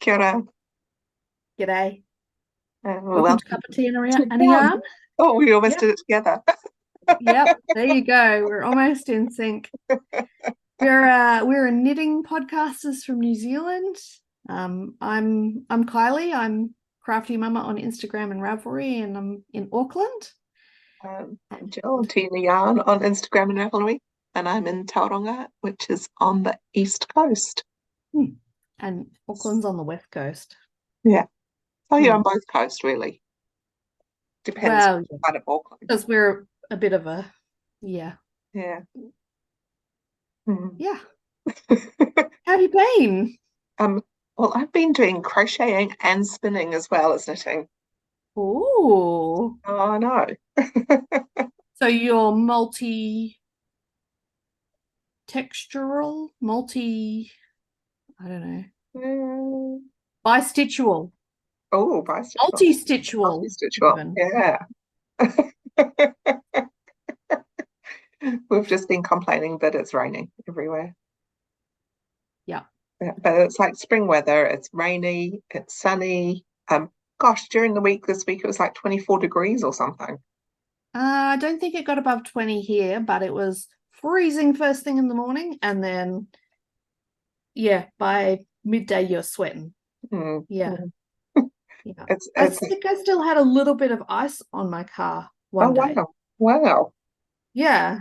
Kia ora. G'day. Welcome to Welcome Cup of Tea and to and a Yarn. Yarn. Oh, we almost Yep, did it together. yep. There you go. We're almost in sync. We're a knitting podcasters from New Zealand. I'm Kylie. I'm Crafty Mama on Instagram and Ravelry, and I'm in Auckland. I'm Jill and Tina Yarn on Instagram and Ravelry, and I'm in Tauranga, which is on the East Coast. And Auckland's on the West Coast. Yeah. So you're Hmm. on both coasts, really. Depends Well, what part of Auckland. because we're a bit of a yeah. Yeah. Mm. Yeah. How have you been? Well, I've been doing crocheting and spinning as well as knitting. Oh, Oh, I know. so you're multi-textural, I don't know. Mm. Bistitchual, Oh, bisexual. multi-stitchual, Multi-stitchual. even. Yeah. We've just been complaining that it's raining everywhere. Yeah. Yeah, but it's like spring weather. It's rainy, it's sunny. Gosh, during the week this week it was like 24 degrees or something. I don't think it got above 20 here, but it was freezing first thing in the morning. And then, yeah, by midday, you're sweating. Mm, Yeah. mm. Yeah. I It's think I still had a little bit of ice on my car oh one day. wow. Wow. Yeah.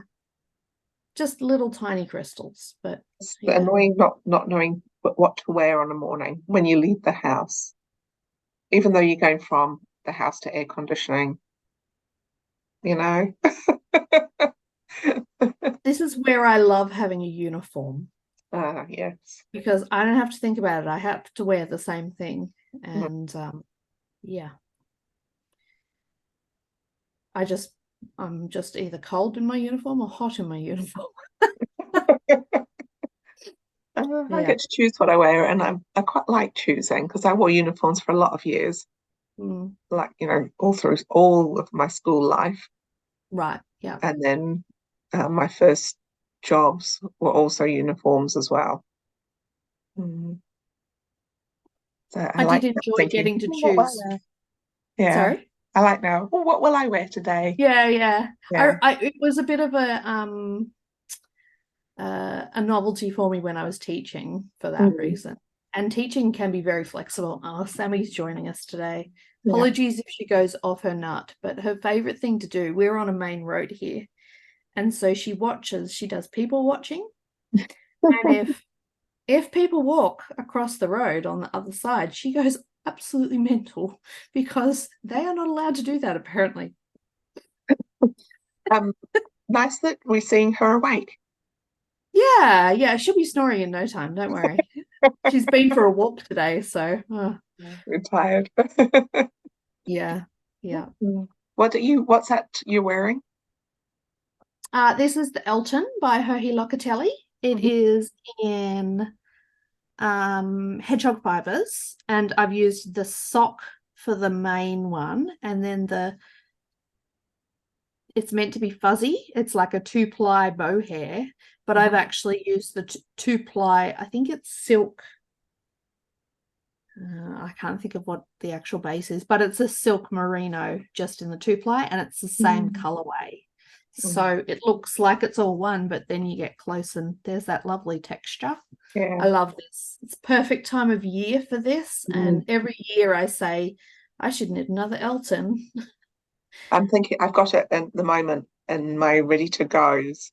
Just little tiny crystals. But It's yeah. annoying not knowing what to wear on a morning when you leave the house, even though you're going from the house to air conditioning, you know. This is where I love having a uniform Yes. because I don't have to think about it. I have to wear the same thing. Mm. And yeah, I'm just either cold in my uniform or hot in my uniform. I Yeah. get to choose what I wear, and I quite like choosing because I wore uniforms for a lot of years, Mm, like all through all of my school life, right. Yeah. and then my first jobs were also uniforms as well. Mm. So I I did like enjoy thinking, getting to "Oh, what will I choose. wear?" Yeah, Sorry. I like now. Oh, what will I wear today? Yeah, yeah. Yeah. It was a bit of a novelty for me when I was teaching for that Mm. reason. And teaching can be very flexible. Oh, Sammy's joining us today. Yeah. Apologies if she goes off her nut, but her favorite thing to do, we're on a main road here. And so she does people watching. And if people walk across the road on the other side, she goes absolutely mental because they are not allowed to do that apparently. Um, Nice that we're seeing her awake. Yeah, she'll be snoring in no time, don't worry. She's been for a walk today, so We're tired. yeah, yeah. Mm. What's that you're wearing? This is the Elton by Herhi Locatelli. It Mhm. is in hedgehog fibers, and I've used the sock for the main one, and then it's meant to be fuzzy. It's like a 2-ply mohair, but I've Mhm. actually used the 2-ply, I think it's silk. I can't think of what the actual base is, but it's a silk merino just in the 2-ply, and it's the same Mm. colorway. Mm. So it looks like it's all one, but then you get close and there's that lovely texture. Yeah. I love this. It's perfect time of year for this. Mm. And every year I say, I should knit another Elton. I'm thinking I've got it at the moment in my ready to goes.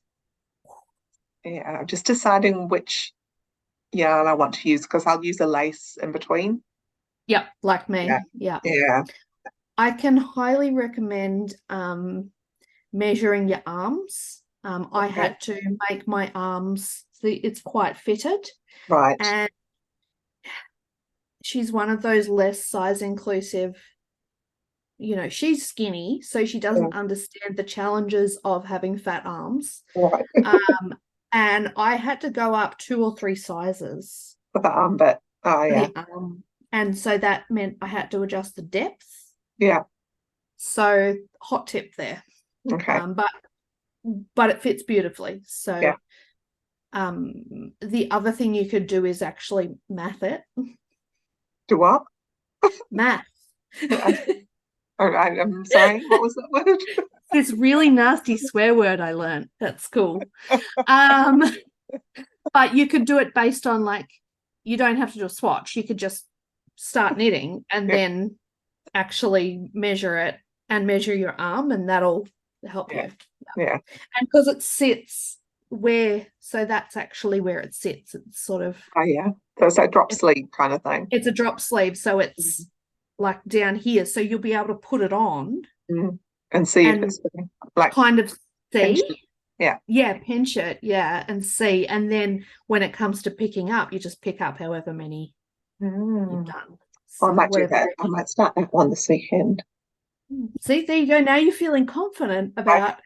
Yeah, I'm just deciding which yarn I want to use because I'll use a lace in between. Yep, like Yeah. me. Yeah. Yeah. I can highly recommend measuring your arms. I Okay. had to make my arms, it's quite fitted. Right. And she's one of those less size inclusive, she's skinny, so she Yeah. doesn't understand the challenges of having fat arms. Right. And I had to go up 2 or 3 sizes For the arm bit. Oh for yeah. the arm. And so that meant I had to adjust the depth. Yeah. So hot tip there. Okay. But it fits beautifully. So Yeah. the other thing you could do is actually math it. Do what? Math. I'm sorry, what was that word? This really nasty swear word I learned at school. But you could do it based on like, you don't have to do a swatch. You could just start knitting and Yeah. then actually measure it and measure your arm, and that'll help Yeah. you. Yeah. And because it sits so that's actually where it sits. It's sort of, Oh, yeah. So it's like drop sleeve kind of thing. it's a drop sleeve, so it's like down here, so you'll be able to put it on And see if and it's like kind of pinch it. see. Yeah. Pinch it, and see, and then when it comes to picking up, you just pick up however many you've done. I So might do whatever. that. I might start that one this weekend. See, there you go. Now you're feeling confident about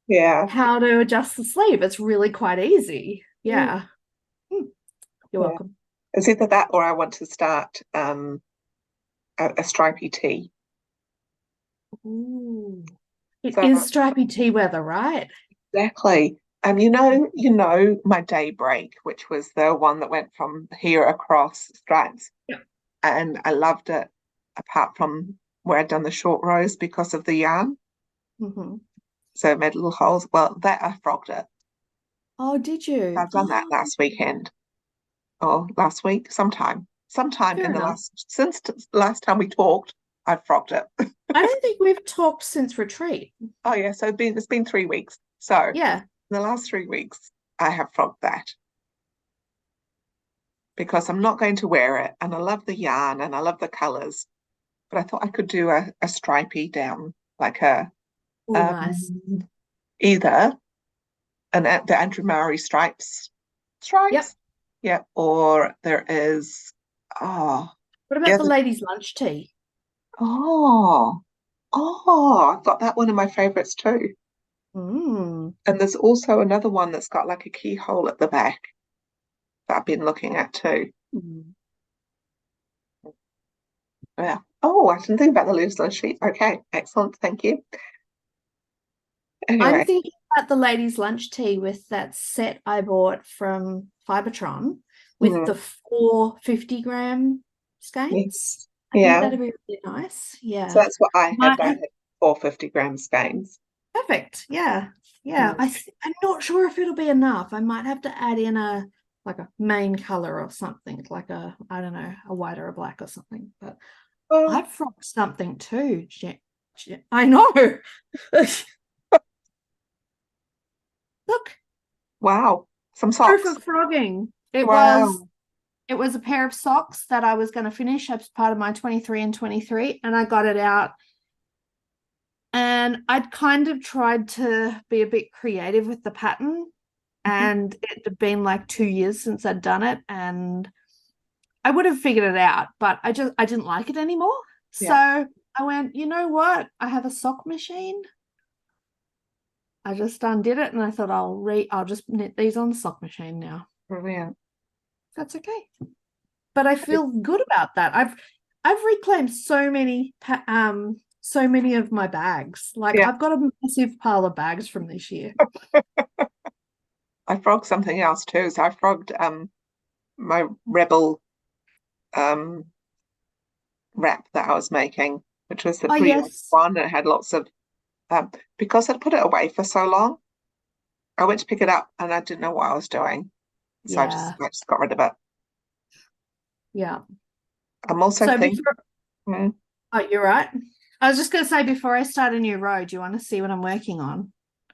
Yeah. how to adjust the sleeve. It's really quite easy. Mm. Yeah. You're Yeah. welcome. It's either that or I want to start a stripy tee. Ooh. It So is stripy tea weather, right? exactly. You know my daybreak, which was the one that went from here across stripes. Yeah. And I loved it apart from where I'd done the short rows because of the yarn. Mm-hmm. So it made little holes. Well, that I frogged it. Oh, did you? I've done that last weekend or last week, sometime Fair in the enough. since last time we talked, I've frogged it. I don't think we've talked since retreat. Oh yeah, so it's been 3 weeks. So in Yeah. the last 3 weeks, I have frogged that because I'm not going to wear it, and I love the yarn and I love the colours. But I thought I could do a stripy down, like a Oh, nice. either the Andrew Murray Yep. stripes, yeah, or there is What about yeah, the ladies' lunch tea? oh I've got that one of my favourites too. Mm. And there's also another one that's got like a keyhole at the back that I've been looking at too. Mm. Yeah. Oh, I didn't think about the loose sheet. Okay, excellent. Thank you. I'm Anyway, thinking about the ladies' lunch tea with that set I bought from Fibertron with the 450-gram skeins. yes. I think Yeah. that'd be really nice. So Yeah. that's what I have. Might I have, have 450-gram skeins. perfect. Yeah. Yeah. Mm. I'm not sure if it'll be enough. I might have to add in a like a main color or something, like I don't know, a white or a black or something. But Well, I've frogged something too. I know. Look, wow. Some proof socks. of frogging. It was Wow. a pair of socks that I was going to finish as part of my 23 and 23, and I got it out. And I'd kind of tried to be a bit creative with the pattern, and it had been like 2 years since I'd done it, and I would have figured it out, but I didn't like it anymore. So Yeah. I went, you know what? I have a sock machine. I just undid it, and I thought I'll just knit these on the sock machine now. Brilliant. That's okay. But I feel good about that. I've reclaimed so many of my bags. Like Yeah. I've got a massive pile of bags from this year. I frogged something else too. So I frogged my Rebel um wrap that I was making, which was the Oh brioche yes. one. And it had lots of because I'd put it away for so long, I went to pick it up and I didn't know what I was doing. So Yeah. I just got rid of it. Yeah. I'm also So thinking, oh, you're right. I was just gonna say before I start a new row, do you want to see what I'm working on?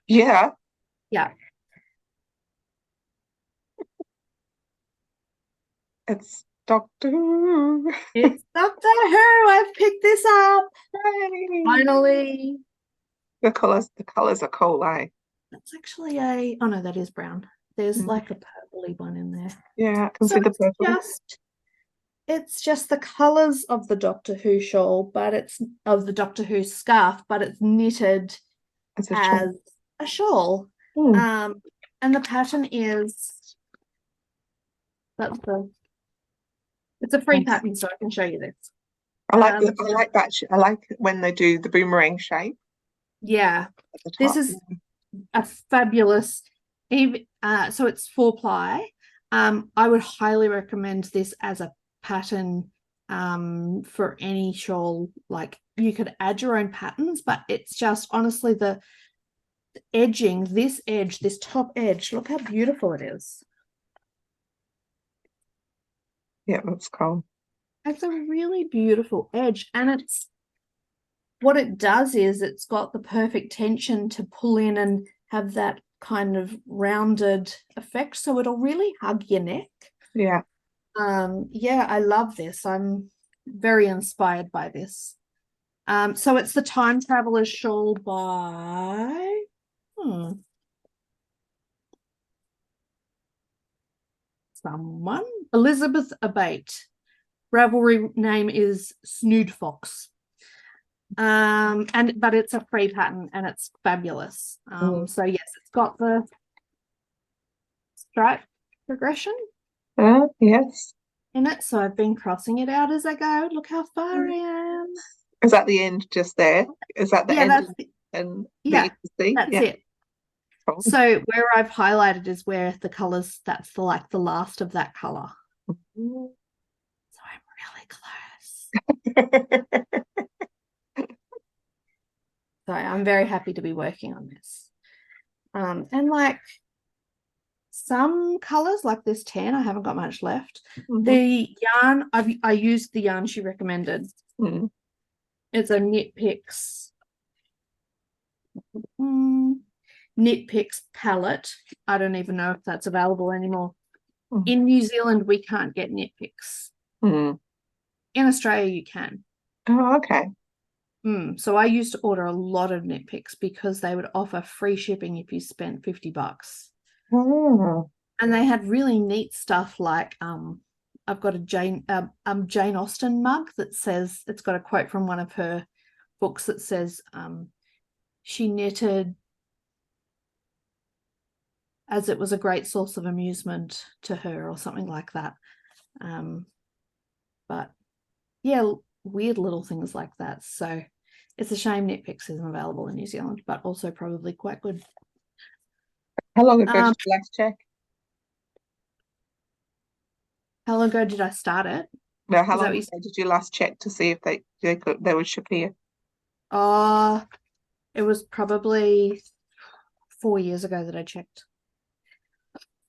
yeah, Yeah. it's Doctor Who. It's Doctor Who. I've picked this up. Hey. Finally. The colours are cool, eh? That's actually oh no, that is brown. There's like a purpley one in there. Yeah, I can So see the purple. it's just the colors of the Doctor Who shawl, but it's of the Doctor Who scarf, but it's knitted It's a shawl. as a shawl. Hmm. And the pattern is it's a free Nice. pattern, so I can show you this. I like that. I like when they do the boomerang shape Yeah, at the this top. is a fabulous. So it's 4-ply. I would highly recommend this as a pattern for any shawl. Like you could add your own patterns, but it's just honestly the edging, this edge, this top edge, look how beautiful it is. Yeah, that's cool. It's a really beautiful edge, and it's what it does is it's got the perfect tension to pull in and have that kind of rounded effect, so it'll really hug your neck. Yeah. Yeah, I love this. I'm very inspired by this. So it's the Time Traveler's Shawl by someone, Elizabeth Abate. Ravelry name is Snood Fox. But it's a free pattern and it's fabulous. So yes, it's got the stripe progression yes. in it. So I've been crossing it out as I go. Look how far I am. Is that the end just there? Is that the Yeah, end that's and yeah, you can see? that's Yeah. it. Cool. So where I've highlighted is where the colors, that's the like the last of that color. So I'm really close. So I'm very happy to be working on this. And like some colors like this tan, I haven't got much left. The yarn, I used the yarn she recommended. It's a Knit Picks palette. I don't even know if that's available anymore. In New Zealand, we can't get Knit Picks. In Australia, you can. Oh, okay. So I used to order a lot of Knit Picks because they would offer free shipping if you spent $50. And they had really neat stuff like I've got a Jane Austen mug that says, it's got a quote from one of her books that says she knitted as it was a great source of amusement to her or something like that. But yeah, weird little things like that. So it's a shame Knit Picks isn't available in New Zealand, but also probably quite good. How long ago did you last check? How long ago did I start it? No, how long ago did you last check to see if they would ship here? It was probably 4 years ago that I checked.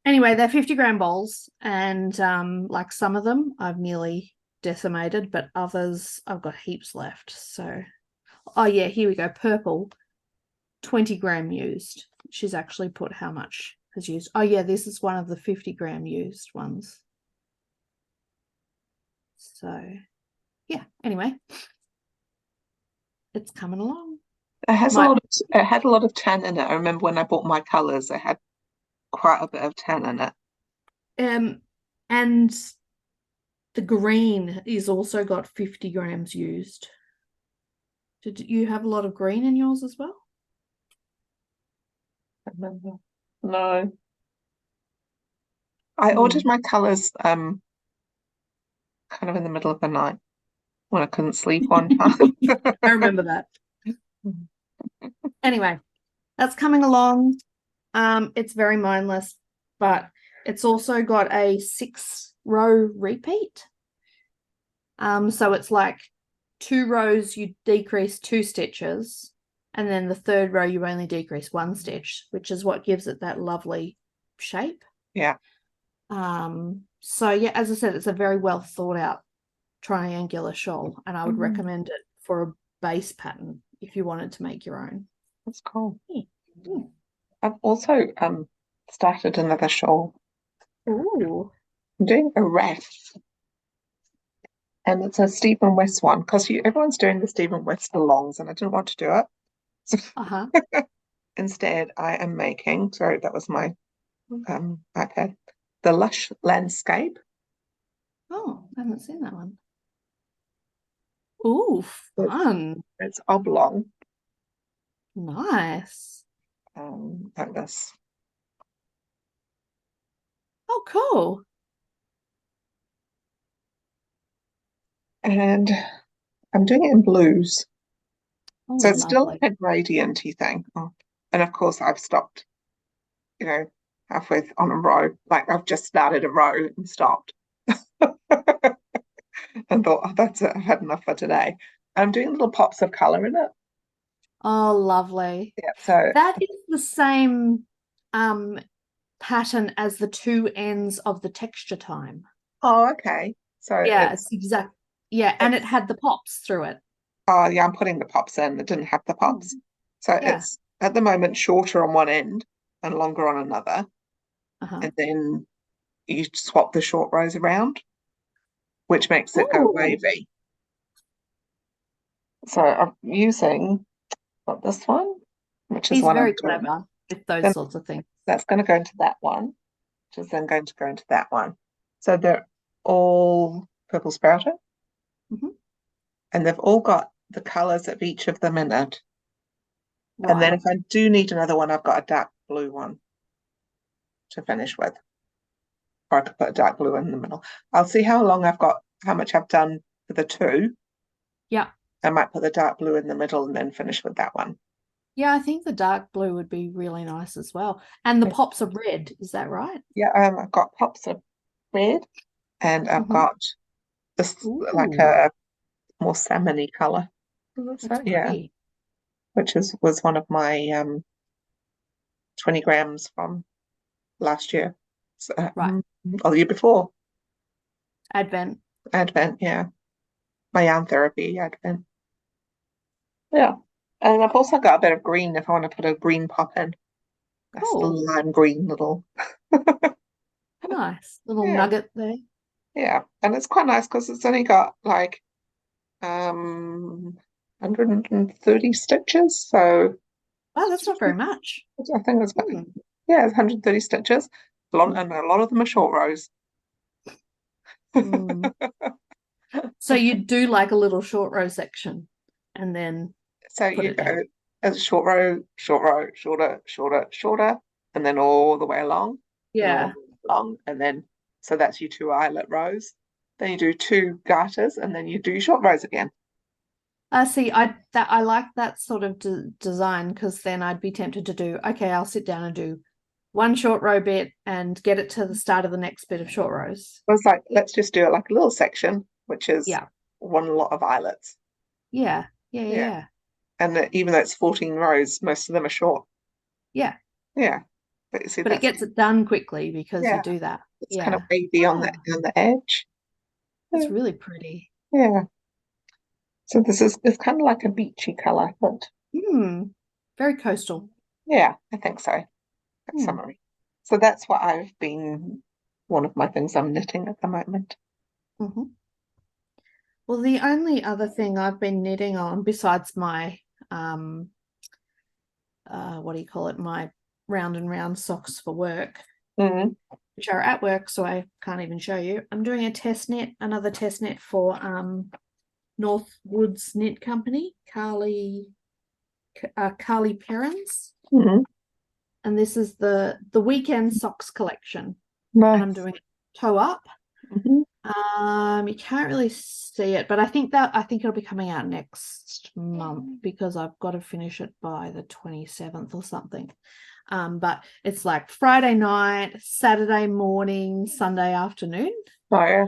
Anyway, they're 50-gram bowls, and like some of them I've nearly decimated, but others I've got heaps left. So, oh yeah, here we go. Purple, 20-gram used. She's actually put how much has used. Oh yeah, this is one of the 50-gram used ones. So, yeah. Anyway, it's coming along. It had a lot of tan in it. I remember when I bought my colours, it had quite a bit of tan in it. And the green is also got 50 grams used. Did you have a lot of green in yours as well? I remember. No. I ordered my colours kind of in the middle of the night when I couldn't sleep one time. I remember that. Anyway, that's coming along. It's very mindless, but it's also got a 6-row repeat. So it's like 2 rows you decrease 2 stitches, and then the 3rd row you only decrease 1 stitch, which is what gives it that lovely shape. Yeah. So yeah, as I said, it's a very well thought out triangular shawl, and I would recommend it for a base pattern if you wanted to make your own. That's cool. I've also started another shawl. Ooh. I'm doing a wreath. And it's a Stephen West one because everyone's doing the Stephen West longs, and I didn't want to do it. Instead, I am making, sorry, that was my iPad, the Lush Landscape. Oh, I haven't seen that one. Ooh, fun. It's oblong. Nice. Like this. Oh, cool. And I'm doing it in blues. Oh, So it's still lovely. like a gradienty thing. And of course I've stopped, halfway on a row. Like I've just started a row and stopped. and thought, oh, that's it. I've had enough for today. I'm doing little pops of color in it. Oh, lovely. Yeah. So, That is the same um pattern as the two ends of the texture time. oh, okay. So Yeah, it's exact. Yeah, and it it's had the pops through it. oh yeah, I'm putting the pops in. It didn't have the pops. Mm. So Yeah. it's at the moment shorter on one end and longer on another. Uh-huh. And then you swap the short rows around, which makes it go Oh, wavy. So I'm using got this one, which is he's one I'm very doing. clever with those Then sorts of things. that's going to go into that one, which is then going to go into that one. So they're all purple sprouted, Mhm. and they've all got the colours of each of them in it. And then Right. if I do need another one, I've got a dark blue one to finish with. Or I could put a dark blue in the middle. I'll see how long I've got, how much I've done for the two. Yeah. I might put the dark blue in the middle and then finish with that one. Yeah, I think the dark blue would be really nice as well. And the pops are red, is that right? Yeah, I've got pops of red and I've Hmm. got this like Ooh, a more salmony colour. that's So yeah, pretty. which is was one of my 20 grams from last year. So, Right. or the year before. Advent. Advent, yeah. My yarn therapy, Advent. Yeah. And I've also got a bit of green if I want to put a green pop in. That's the Cool. lime green little. Nice. Little Yeah, nugget there. yeah. And it's quite nice because it's only got like 130 stitches. So Wow, that's not very much. I think it's about, Hmm. yeah, it's 130 stitches. A lot, Hmm. and a lot of them are short rows. Hmm. So you do like a little short row section and then So put you it down. go as a short row, shorter, shorter, shorter, and then all the way along and all Yeah. the way along. And then, so that's your two eyelet rows. Then you do two garters and then you do your short rows again. I see. I like that sort of design because then I'd be tempted to do, okay, I'll sit down and do one short row bit and get it to the start of the next bit of short rows. I was like, let's just do it like a little section, which is Yeah. one lot of eyelets. Yeah. Yeah. Yeah. Yeah. Yeah. And even though it's 14 rows, most of them are short. Yeah. Yeah. But you see, But it that's, gets it done quickly because you yeah, do that. it's kind of Yeah. wavy Oh, on the edge. that's Yeah. really pretty. Yeah. So this is, it's kind of like a beachy color, but Hmm. Very coastal. yeah, I think so. That's Hmm. summary. So that's what I've been, one of my things I'm knitting at the moment. Hmm. Well, the only other thing I've been knitting on besides my um what do you call it? My round and round socks for work, Mm, which are at work, so I can't even show you. I'm doing a test knit, another test knit for Northwoods Knit Company, Carly Perrins, mm, and this is the weekend socks collection, and I'm nice. doing it toe up. Hmm. You can't really see it, but I think it'll be coming out next month because I've got to finish it by the 27th or something. But it's like Friday night, Saturday morning, Sunday afternoon, Oh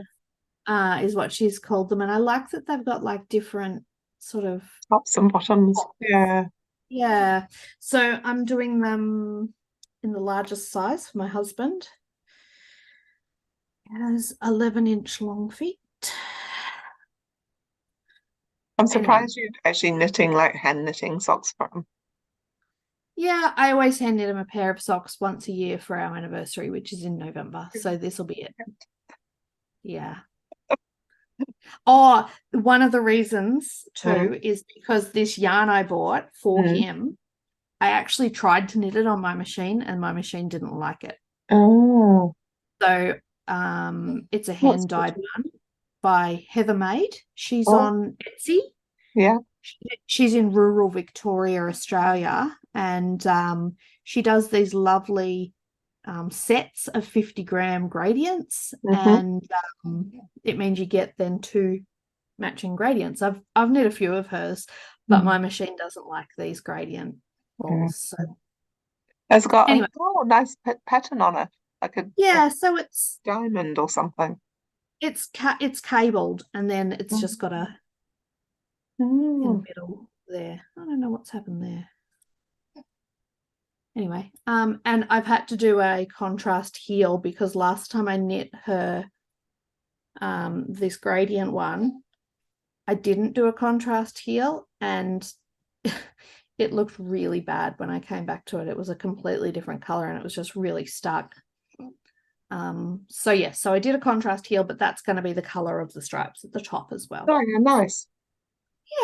yeah, is what she's called them. And I like that they've got like different sort of tops and bottoms. Yeah. yeah. So I'm doing them in the largest size for my husband. He has 11-inch long feet. I'm Anyway, surprised you're actually knitting like hand knitting socks for him. yeah, I always hand him a pair of socks once a year for our anniversary, which is in November. So this will be it. Yeah. Oh, one of the reasons Mm, too is because this yarn I bought for mm. him, I actually tried to knit it on my machine and my machine didn't like it. Oh, So it's a that's hand good. dyed one by Heather Maid. She's Oh, on Etsy. yeah. She's in rural Victoria, Australia, and she does these lovely sets of 50-gram gradients, Hmm. and it means you get then two matching gradients. I've knit a few of hers, but Mm. my machine doesn't like these gradient Yeah. balls. So It's got a anyway, nice pattern on it, like a yeah, so it's diamond or something. It's cabled, and then it's just got a in the middle there. I don't know what's happened there. Anyway, and I've had to do a contrast heel because last time I knit her this gradient one, I didn't do a contrast heel, and it looked really bad when I came back to it. It was a completely different color and it was just really stuck. So yeah, so I did a contrast heel, but that's going to be the color of the stripes at the top as well. Oh, yeah, nice.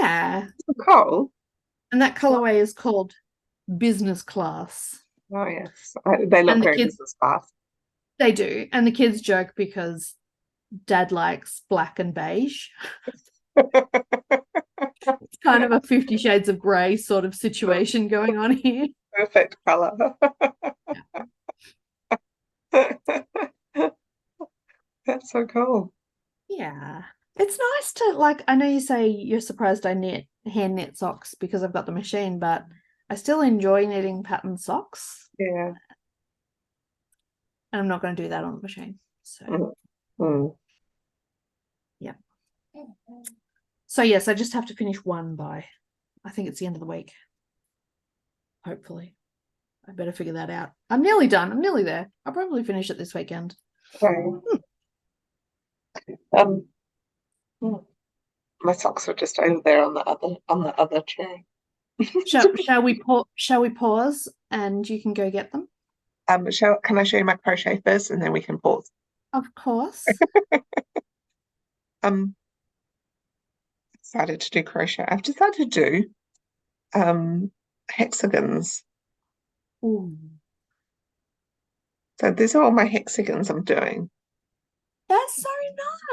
Yeah. Cool. And that colorway is called Business Class. Oh, yes. They look very business class. They do. And the kids joke because Dad likes black and beige. It's kind of a 50 Shades of Grey sort of situation going on here. Perfect color. That's so cool. Yeah. It's nice to, like, I know you say you're surprised I hand knit socks because I've got the machine, but I still enjoy knitting pattern socks. Yeah. And I'm not going to do that on the machine. So, yeah. So, yes, I just have to finish one by, I think it's the end of the week. Hopefully. I better figure that out. I'm nearly done. I'm nearly there. I'll probably finish it this weekend. Okay. My socks are just over there on the other chair. Shall we pause and you can go get them? Can I show you my crochet first and then we can pause? Of course. Decided to do crochet. I've decided to do hexagons. Ooh. So these are all my hexagons I'm doing. That's so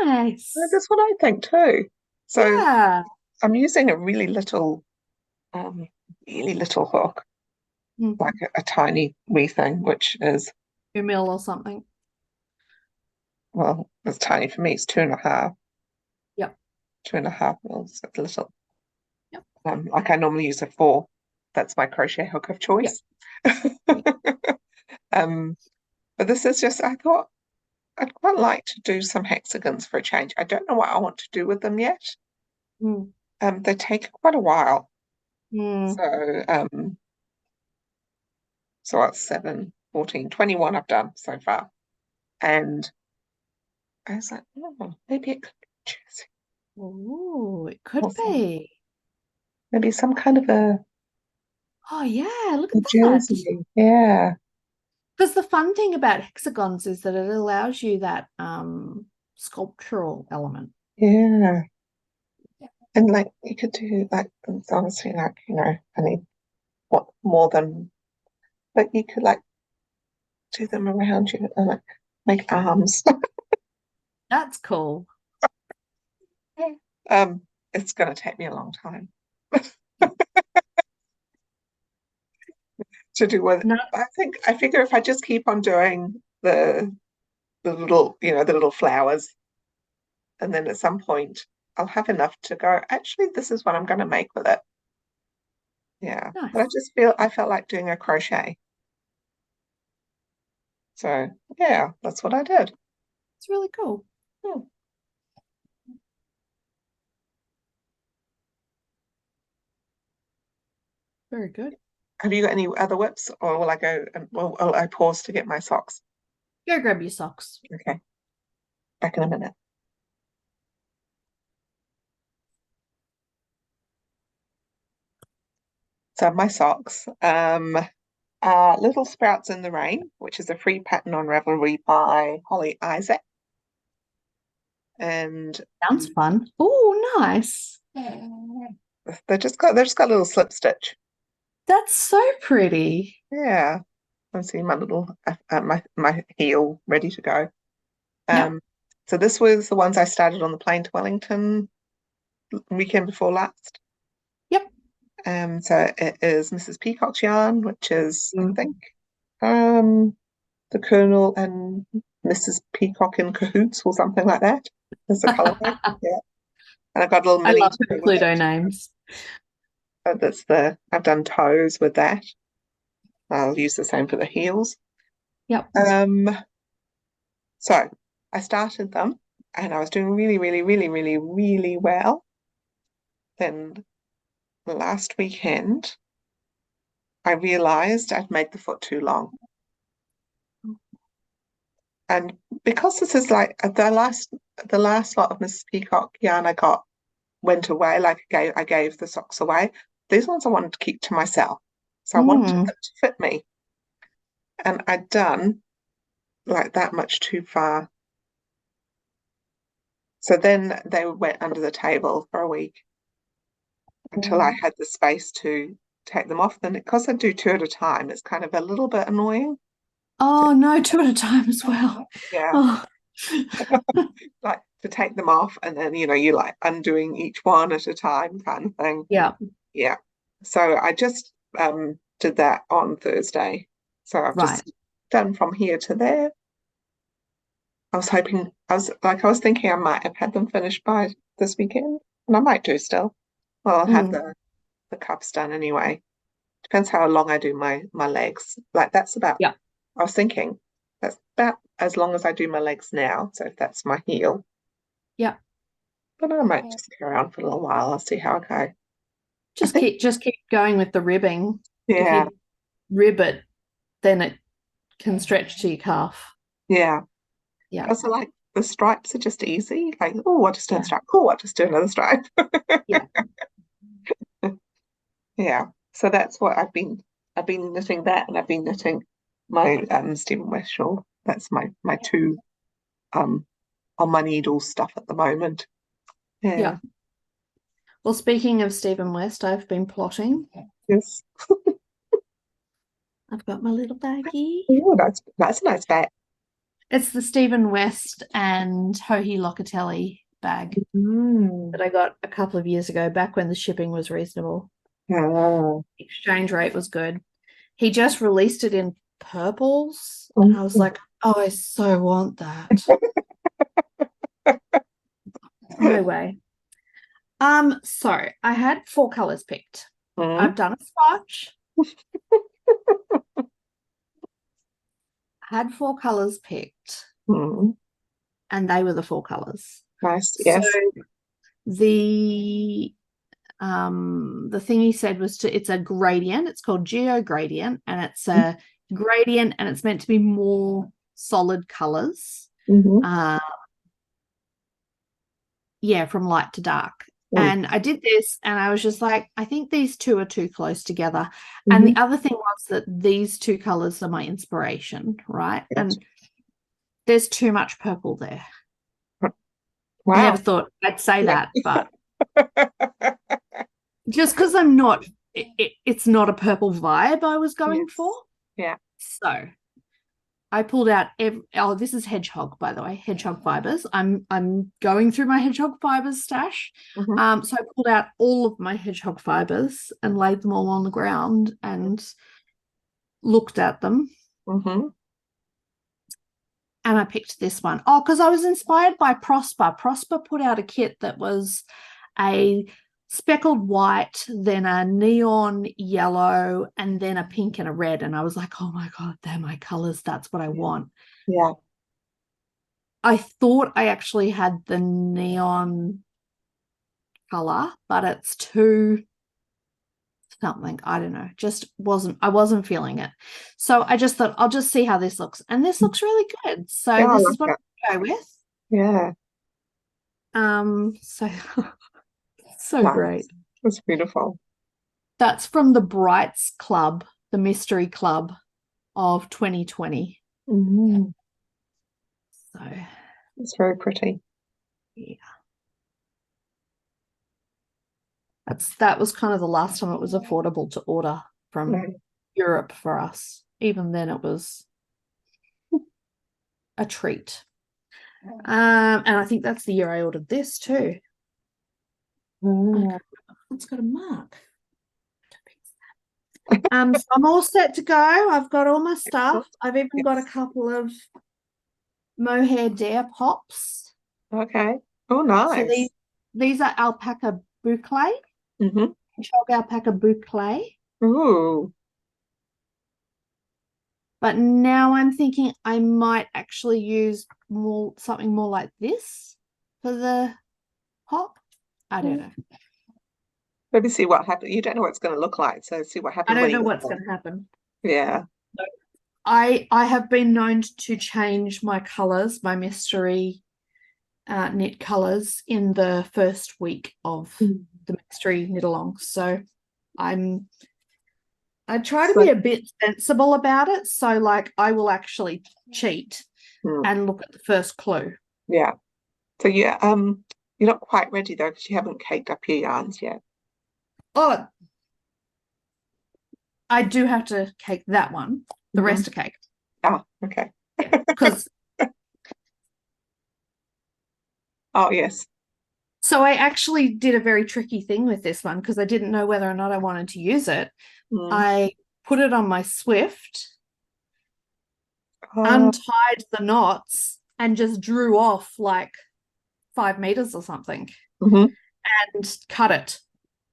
nice. That's what I think too. So yeah. I'm using a really little hook, like a tiny wee thing, which is 2 mil or something. Well, it's tiny for me. It's 2.5. Yep. 2.5 mils. It's little. Yep. Like I normally use a 4. That's my crochet hook of choice. Yep. But this is just, I thought I'd quite like to do some hexagons for a change. I don't know what I want to do with them yet. They take quite a while. So that's 7, 14, 21 I've done so far. And I was like, oh, maybe it could be Jersey. Oh, it could be. Maybe some kind of a yeah, look at Jersey. that. Yeah. Because the fun thing about hexagons is that it allows you that sculptural element. Yeah. And like you could do like it's honestly like, I need what more than but you could like do them around you and like make arms. That's cool. It's gonna take me a long time to do with no. I figure if I just keep on doing the little, the little flowers, and then at some point I'll have enough to go, actually, this is what I'm gonna make with it. Yeah. Nice. But I felt like doing a crochet. So yeah, that's what I did. It's really cool. Very good. Have you got any other whips, or will I go and will I pause to get my socks? Go grab your socks. Okay. Back in a minute. So my socks are Little Sprouts in the Rain, which is a free pattern on Ravelry by Holly Isaac. And sounds fun. Oh, nice. They've just got a little slip stitch. That's so pretty. Yeah. I'm seeing my little my heel ready to go. So this was the ones I started on the plane to Wellington weekend before last. Yep. So it is Mrs. Peacock's yarn, which is I think the Colonel and Mrs. Peacock in cahoots or something like that. There's the colorway. Yeah. And I've got a little mini. I love the Pluto names. So I've done toes with that. I'll use the same for the heels. Yep. So I started them and I was doing really, really, really, really, really well. Then last weekend, I realized I'd made the foot too long. And because this is like the last lot of Mrs. Peacock yarn I got went away, like I gave the socks away. These ones I wanted to keep to myself. So I wanted Mm. them to fit me. And I'd done like that much too far. So then they went under the table for a week until I had the space to take them off. Then because I do two at a time, it's kind of a little bit annoying. Oh no, two at a time as well. Yeah. Oh, Like to take them off and then you like undoing each one at a time kind of thing. yeah, Yeah. So I just did that on Thursday. So I've right. just done from here to there. I was thinking I might have had them finished by this weekend, and I might do still. Well, I'll have Mm. the cuffs done anyway. Depends how long I do my legs. Like that's about, Yeah, I was thinking that's about as long as I do my legs now. So if that's my heel, yeah. but I might just carry on for a little while. I'll see how I go. I think, Just keep going with the ribbing. If yeah, you rib it, then it can stretch to your calf. yeah. Yeah, Also, like the stripes are just easy. Like, oh, I'll just do a yeah, stripe. Oh, I'll just do another stripe. yeah, Yeah. So that's what I've been knitting that, and I've been knitting my Stephen West shawl. That's my two um on my needle stuff at the moment. yeah. Yeah. Well, speaking of Stephen West, I've been plotting. Yes. I've got my little baggie. Oh, that's a nice bag. It's the Stephen West and Hohi Locatelli bag Mm. that I got a couple of years ago, back when the shipping was reasonable. Oh. Exchange rate was good. He just released it in purples, and I was Mm. like, oh, I so want that. No way. So I had 4 colors picked. Mm. I've done a swatch. Had 4 colors picked, Mm. and they were the 4 colors. Nice. So Yes. the thing he said was it's a gradient. It's called geo gradient, and it's a gradient, and it's meant to be more solid colors. Mm-hmm. Yeah, from light to dark. Mm. And I did this, and I was just like, I think these two are too close together. And Mm-hmm. the other thing was that these 2 colors are my inspiration, right? Yes. And there's too much purple there. I never Wow. thought I'd say Yeah. that, but just because I'm not, it's not a purple vibe I was going for. Yes. Yeah. So I pulled out this is hedgehog, by the way, hedgehog fibers. I'm going through my hedgehog fibers stash. Mm-hmm. So I pulled out all of my hedgehog fibers and laid them all on the ground and looked at them. Mm-hmm. And I picked this one. Oh, because I was inspired by Prosper. Prosper put out a kit that was a speckled white, then a neon yellow, and then a pink and a red. And I was like, oh my God, they're my colors. That's what I want. Yeah. I thought I actually had the neon color, but it's too something. I don't know. I wasn't feeling it. So I just thought I'll just see how this looks. And this looks really good. So Yeah, I this like is what that. I'm going to go with. Yeah. So so great. Nice. That's beautiful. That's from the Brights Club, the mystery club of 2020. Mm-hmm. So It's very pretty. yeah. That was kind of the last time it was affordable to order from Right. Europe for us. Even then it was a treat. And I think that's the year I ordered this too. Mm. It's got a mark. So I'm all set to go. I've got all my stuff. I've even got a Yes. couple of mohair dare pops. Okay. Oh, So nice. these are alpaca boucle, Mm-hmm. hedgehog alpaca boucle. Ooh. But now I'm thinking I might actually use something more like this. for the hop. I don't know. Maybe see what happens. You don't know what it's going to look like, so see what I happens when don't you know get what's there. going to happen. Yeah. I have been known to change my colors, my mystery knit colors in the first week of the mystery knit along. So I try to be a bit sensible about it. So like I will actually cheat and look at the first clue. Yeah. So you're not quite ready though because you haven't caked up your yarns yet. Oh, I do have to cake that one. The rest are caked. Ah, okay. Because Oh yes. so I actually did a very tricky thing with this one because I didn't know whether or not I wanted to use it. I put it on my Swift, untied the knots, and just drew off like 5 meters or something and cut it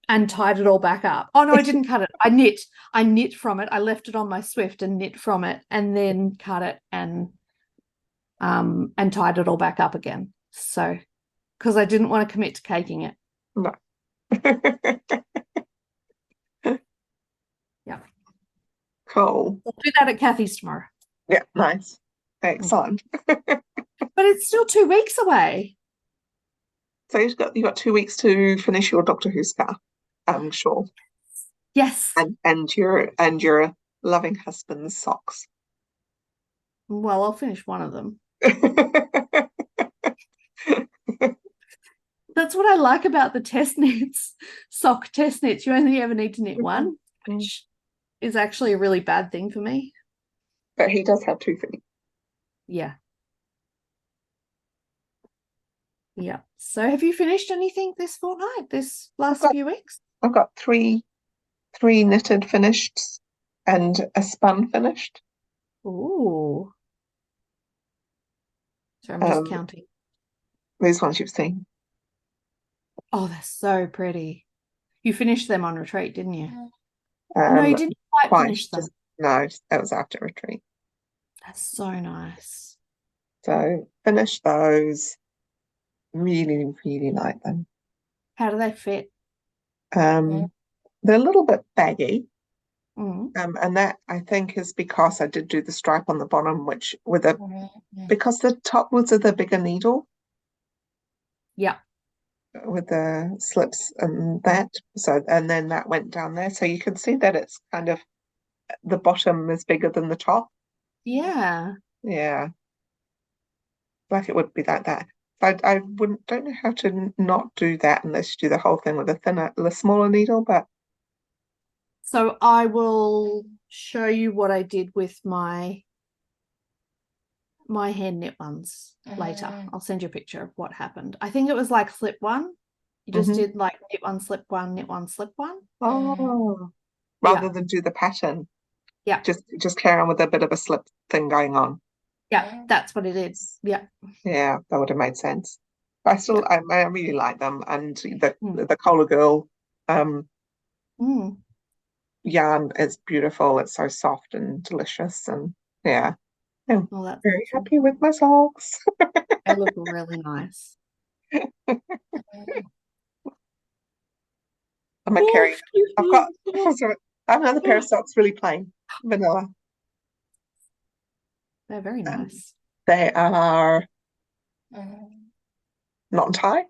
and tied it all back up. Oh no, I didn't cut it. I knit from it. I left it on my Swift and knit from it and then cut it and tied it all back up again. So because I didn't want to commit to caking it. No. Yeah. Cool. I'll do that at Kathy's tomorrow. Yeah, nice. Excellent. But it's still 2 weeks away. So you've got 2 weeks to finish your Doctor Who scarf, I'm sure. Yes. And your loving husband's socks. Well, I'll finish one of them. That's what I like about the test knits, sock test knits. You only ever need to knit one, which is actually a really bad thing for me. But he does have 2 feet. Yeah. Yeah. So have you finished anything this fortnight, this last few weeks? I've got three knitted finished and a spun finished. Ooh. So I'm just counting. These ones you've seen. Oh, they're so pretty. You finished them on retreat, didn't you? No, you didn't quite finish them. No, that was after retreat. That's so nice. So finished those. Really, really like them. How do they fit? They're a little bit baggy. Mm. And that I think is because I did do the stripe on the bottom, which because the top was the bigger needle. Yeah. With the slips and that. So and then that went down there. So you can see that it's kind of the bottom is bigger than the top. Yeah. Yeah. Like it would be like that. I don't know how to not do that unless you do the whole thing with the smaller needle, but so I will show you what I did with my hand knit ones later. I'll send you a picture of what happened. I think it was like slip one. You just did like knit one, slip one, knit one, slip one. Oh, rather than do the pattern. Yeah. Just carry on with a bit of a slip thing going on. Yeah, that's what it is. Yeah. Yeah, that would have made sense. I really like them, and the Cola Girl yarn is beautiful. It's so soft and delicious, and yeah, I'm very happy with my socks. They look really nice. I'm a carry. I've got another pair of socks, really plain, vanilla. They're very nice. They are knot and tie.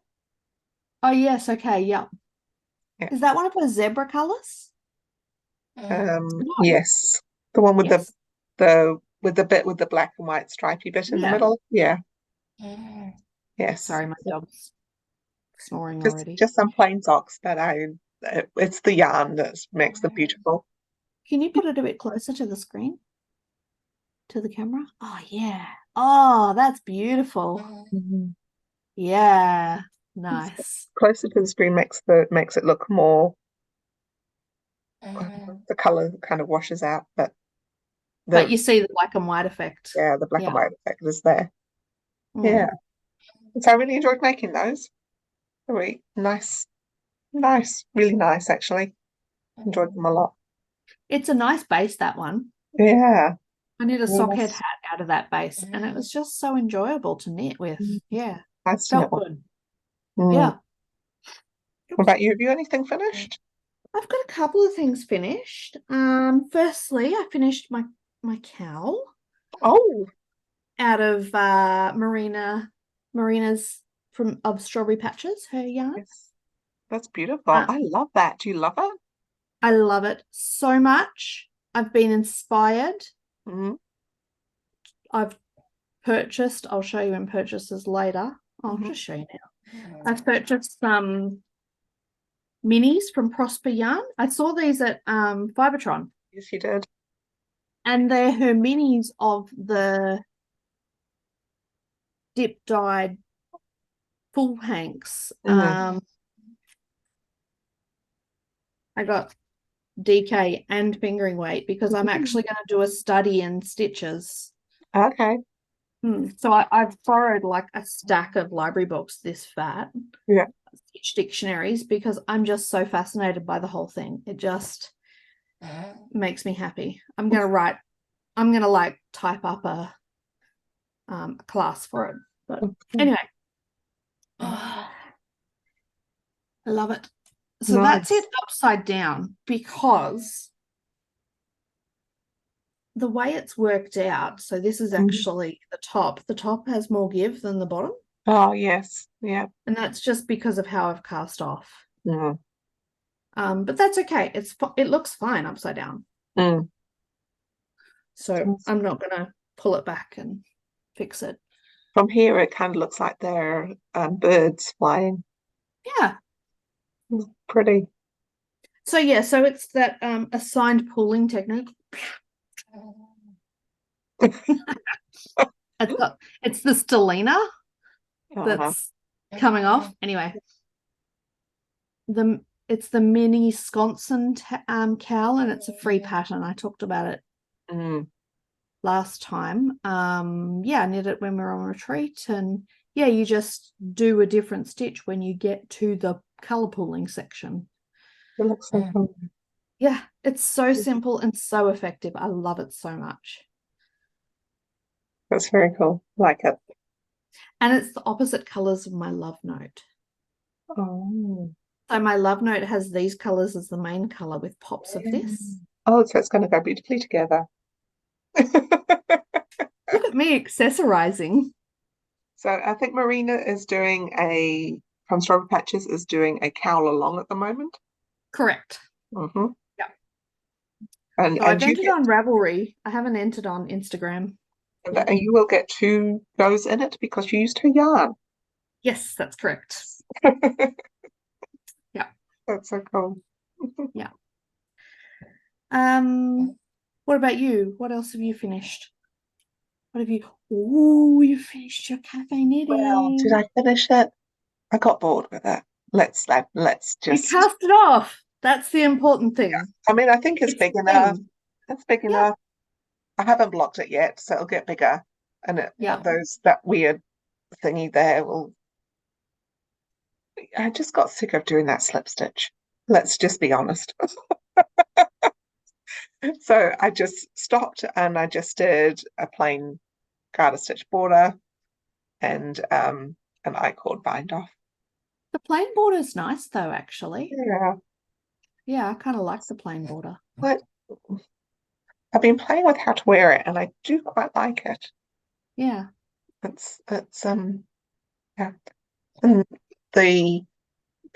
Oh yes, okay, yeah. Is that one of those zebra colors? Yes, the one with the bit with the black and white stripy bit in the middle. Yeah. Yes. Sorry, my dog's snoring already. Just some plain socks, but it's the yarn that makes them beautiful. Can you put it a bit closer to the screen? To the camera? Oh yeah. Oh, that's beautiful. Yeah, nice. Closer to the screen makes it look more. The color kind of washes out, but you see the black and white effect. Yeah, the black and white effect is there. Yeah. So I really enjoyed making those. Really nice, really nice actually. Enjoyed them a lot. It's a nice base, that one. Yeah. I knit a sockhead hat out of that base, and it was just so enjoyable to knit with. Yeah. Nice to knit one. Good. Mm. Yeah. What Oops. about you? Have you anything finished? I've got a couple of things finished. Firstly, I finished my cowl Oh, out of Marina's from of Strawberry Patches, her yarn. yes. That's beautiful. Uh, I love that. Do you love it? I love it so much. I've been inspired. Mm-hmm. I've purchased, I'll show you in purchases later. I'll Mm-hmm. just show you now. I've purchased some minis from Prosper Yarn. I saw these at Fibertron, Yes, you did. and they're her minis of the dip dyed full hanks. Mm. I got DK and fingering weight because I'm actually going to do a study in stitches. Okay. So I've borrowed like a stack of library books this fat, Yeah. stitch dictionaries, because I'm just so fascinated by the whole thing. It just makes me happy. I'm gonna like type up a class for it. But anyway, I love it. So that's Nice. it upside down, because the way it's worked out, so this is Mhm. actually the top. The top has more give than the bottom, Oh, yes. Yeah. and that's just because of how I've cast off. Mm. But that's okay. It looks fine upside down. Mm. So I'm not gonna pull it back and fix it. From here, it kind of looks like they're birds flying. Yeah. Pretty. So yeah, so it's that assigned pooling technique. It's the stellina Uh-huh. that's coming off. Anyway, it's the mini sconson cowl, and it's a free pattern. I talked about it Mm. last time. Yeah, I knit it when we were on retreat, and yeah, you just do a different stitch when you get to the color pooling section. It looks so fun. Yeah, it's so simple and so effective. I love it so much. That's very cool. Like it. And it's the opposite colors of my love note. Oh. So my love note has these colors as the main color with pops of this. Oh, so it's going to go beautifully together. Look at me accessorizing. So I think Marina is doing from Strawberry Patches is doing a cowl along at the moment. Correct. Hmm. Yeah. And So I've you entered on Ravelry. I haven't entered on Instagram yet. you will get two goes in it because you used her yarn. Yes, that's correct. Yeah. That's so cool. Yeah. What about you? What else have you finished? What have you? Oh, you finished your cafe Well, did knitting. I finish it? I got bored with it. Let's You just. cast it off. That's the important thing. I mean, I think it's It's big the enough. thing. It's big Yeah. enough. I haven't blocked it yet, so it'll get bigger. And Yeah. that weird thingy there will. I just got sick of doing that slip stitch. Let's just be honest. So I just stopped and I just did a plain garter stitch border and an I-cord bind off. The plain border is nice though, actually. Yeah, Yeah, I kind of like the plain border. but I've been playing with how to wear it and I do quite like it. Yeah. It's yeah. And the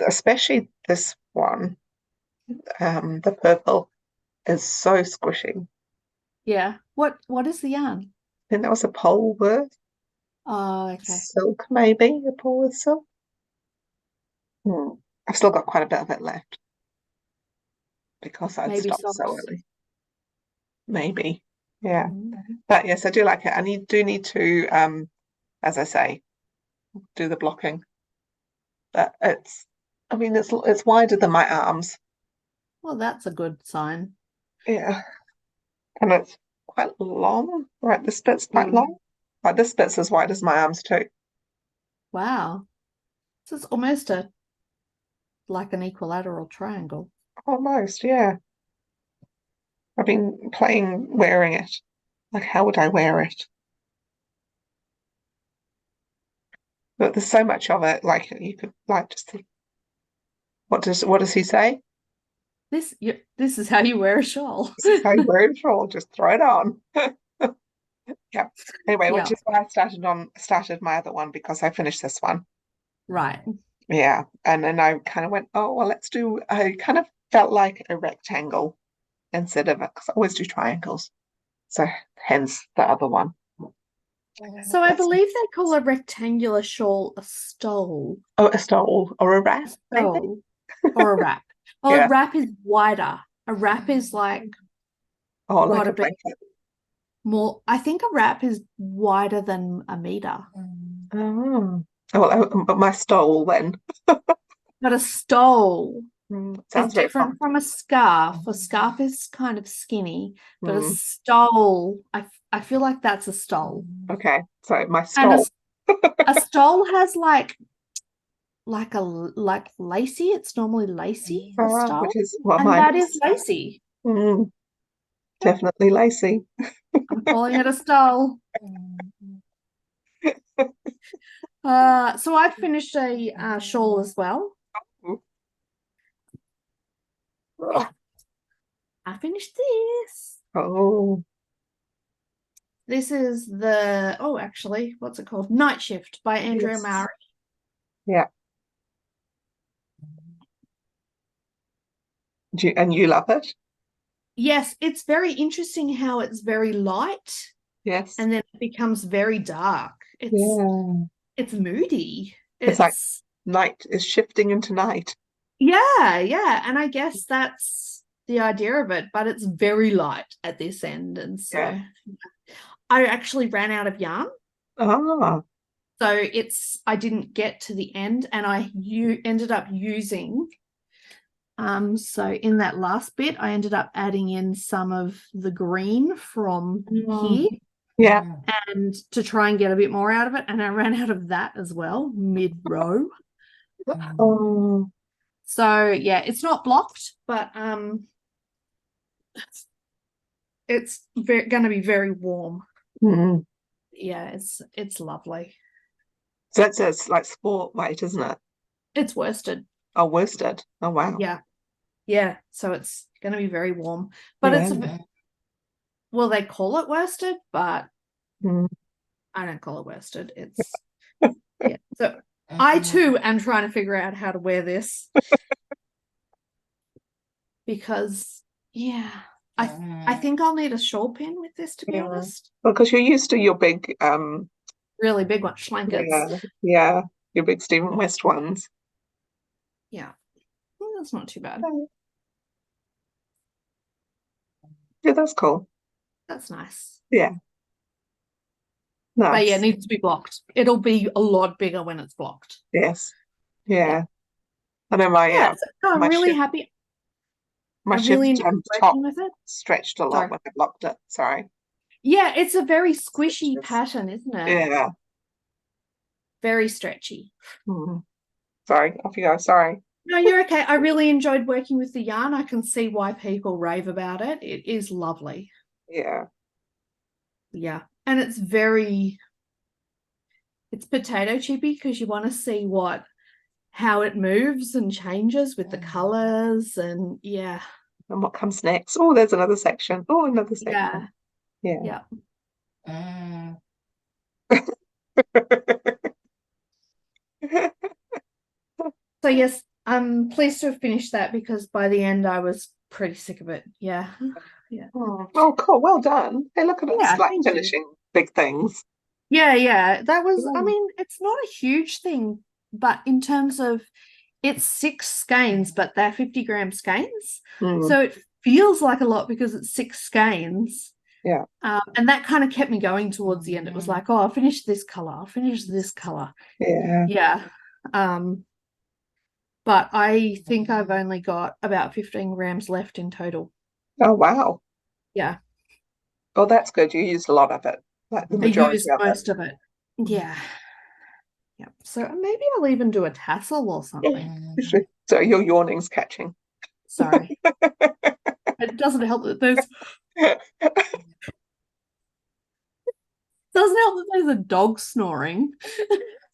especially this one, the purple is so squishy. Yeah. What is the yarn? I think that was a Polworth Oh, okay. silk, maybe a Polworth silk. Hmm. I've still got quite a bit of it left because I'd Maybe stopped so socks. early. Maybe, yeah. Mm. But yes, I do like it. And you do need to, as I say, do the blocking. But I mean, it's wider than my arms. Well, that's a good sign. Yeah, and it's quite long. Right, this bit's quite Mm. long. Like this bit's as wide as my arms too. Wow. So it's almost like an equilateral triangle. Almost, yeah. I've been playing wearing it. Like, how would I wear it? But there's so much of it. Like you could like just think, what does he say? This is how you wear a shawl. This is how you wear it all. Just throw it on. Yeah. Anyway, which Yeah, is why I started my other one because I finished this one. right. Yeah. And then I kind of went, oh well, I kind of felt like a rectangle instead of because I always do triangles. So hence the other one. So I That's believe they call a rectangular shawl a stole. oh, a stole or a wrap, maybe? Stole or a wrap. Well, a Yeah. wrap is wider. A wrap is like Oh, like got a to be blanket. more. I think a wrap is wider than a meter. Oh. Oh, well, but my stole then. But a stole is Sounds very different fun. from a scarf. A scarf is kind of skinny, but a Mm, stole, I feel like that's a stole. okay. So my And stole. a stole has like lacy. It's normally lacy, a Which stole. is what And mine that is is. lacy. Mm, definitely lacy. I'm calling it a stole. So I've finished a shawl as well. I finished this. Oh, This is actually, what's it called? Night Shift by Andrea yes. Mowry. Yeah. And you love it? Yes, it's very interesting how it's very light Yes. and then it becomes very dark. Yeah. It's moody. It's like It's night is shifting into night. yeah, and I guess that's the idea of it, but it's very light at this end, and Yeah. so I actually ran out of yarn. Ah, So I didn't get to the end, and you ended up using so in that last bit I ended up adding in some of the green from here yeah. and to try and get a bit more out of it, and I ran out of that as well mid-row. Oh, So yeah, it's not blocked, but it's going to be very warm. mm. Yeah, it's lovely. So it's like sport weight, isn't it? It's worsted. Oh, worsted. Oh, wow. Yeah, so it's going to be very warm, but Yeah. well, they call it worsted, but Mm. I don't call it worsted. It's yeah. So I too am trying to figure out how to wear this because yeah, I think I'll need a shawl pin with this, to be Yeah. honest. Well, because you're used to your big, Really big one, schlankets. yeah, your big Stephen West ones. Yeah, that's not too bad. Yeah, that's cool. That's nice. Yeah, But yeah, it nice. needs to be blocked. It'll be a lot bigger when it's blocked. Yes. Yeah. Yeah. I know my Yeah, so I'm my really shift happy. my I really shift enjoyed top working with it. stretched a lot Sorry. when I blocked it. Sorry. Yeah, it's a very squishy pattern, isn't it? Yeah. Very stretchy. Mm. Sorry, off you go. Sorry. No, you're okay. I really enjoyed working with the yarn. I can see why people rave about it. It is lovely. Yeah. Yeah. And it's potato chippy because you want to see how it moves and changes with the colors and yeah. And what comes next? Oh, there's another section. Oh, another section. Yeah. Yeah. Yeah. So yes, I'm pleased to have finished that because by the end I was pretty sick of it. Yeah. Yeah. Oh, cool. Well done. Hey, look at us, Yeah, like thank you. finishing big things. Yeah. That was, I Mm. mean, it's not a huge thing, but in terms of it's 6 skeins, but they're 50-gram skeins. Mm. So it feels like a lot because it's 6 skeins. Yeah. And that kind of kept me going towards the end. It was like, oh, I'll finish this color. I'll finish this color. Yeah. Yeah. But I think I've only got about 15 grams left in total. Oh, wow. Yeah. Oh, that's good. You used a lot of it, like the I majority used of it. most of it. Yeah. Yeah. So maybe I'll even do a tassel or something. So your yawning's catching. Sorry. It doesn't help that there's a dog snoring.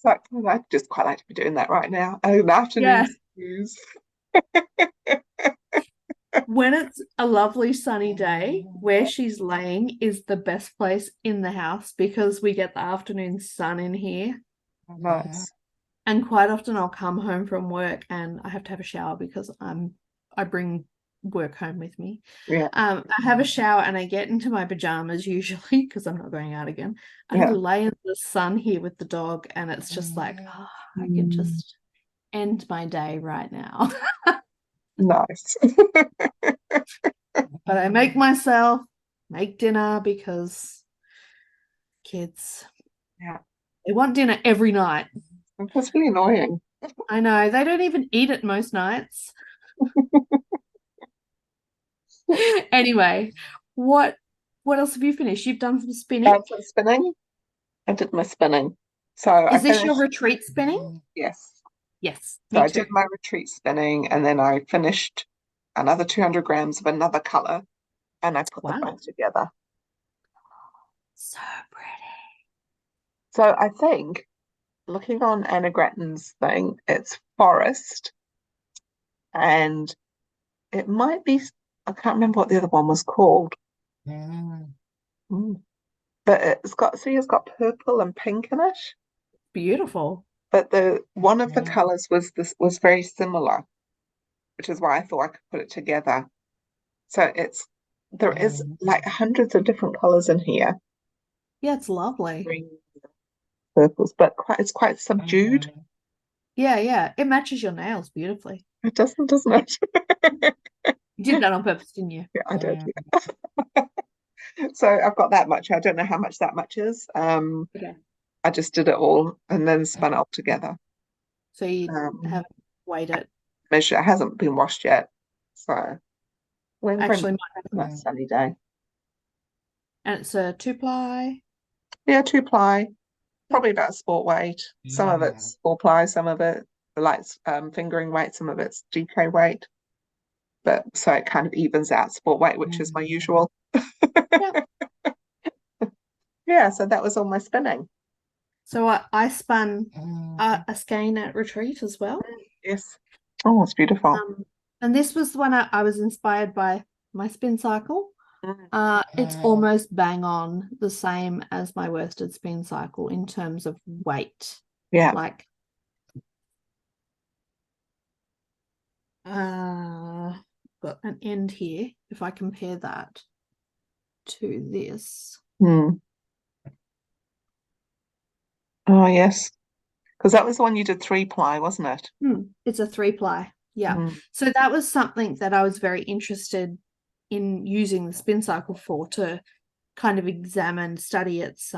So I'd just quite like to be doing that right now. An afternoon Yeah. snooze. When it's a lovely sunny day, where she's laying is the best place in the house because we get the afternoon sun in here. Oh, nice. And quite often I'll come home from work and I have to have a shower because I bring work home with me. Yeah, I have a shower and I get into my pajamas usually because I'm not going out again. I yeah. lay in the sun here with the dog and it's just like, oh, I can just end my day right now. Nice. But I make myself make dinner because kids, Yeah, they want dinner every night. that's really annoying. I know they don't even eat it most nights. Anyway, what else have you finished? You've done some spinning. Some spinning. I did my spinning. So I Is this your finished, retreat spinning? yes. Yes, So me I did too. my retreat spinning and then I finished another 200 grams of another color and I put them Wow, both together. so pretty. So I think looking on Anna Grattan's thing, it's forest and it might be, I can't remember what the other one was called. Mm. But it's got purple and pink in it. Beautiful. But the one of the colors was very similar, which is why I thought I could put it together. So there is like hundreds of different colors in here, Yeah, it's lovely. green, purples, but it's quite subdued. Yeah, yeah. It matches your nails beautifully. It doesn't it? You did that on purpose, didn't you? Yeah, I did. Yeah. So I've got that much. I don't know how much that much is. Okay. I just did it all and then spun it all together. So you Um, have weighed it. Measure it hasn't been washed yet, so we're in for a Actually, nice sunny day. and it's a 2-ply. Yeah, 2-ply, Yep. probably about sport weight. Some of it's 4-ply, some of it like fingering weight, some of it's DK weight. But so it kind of evens out sport weight, which is my usual. Yep. Yeah, so that was all my spinning. So I spun a skein at retreat as well. Yes. Oh, it's beautiful. And this was when I was inspired by my spin cycle. Mm. It's almost bang on the same as my worsted spin cycle in terms of weight. Yeah. Like, got an end here. If I compare that to this, Mm. Oh, yes. Because that was the one you did 3-ply, wasn't it? it's a 3-ply. Yeah. Mm. So that was something that I was very interested in using the spin cycle for, to kind of examine, study its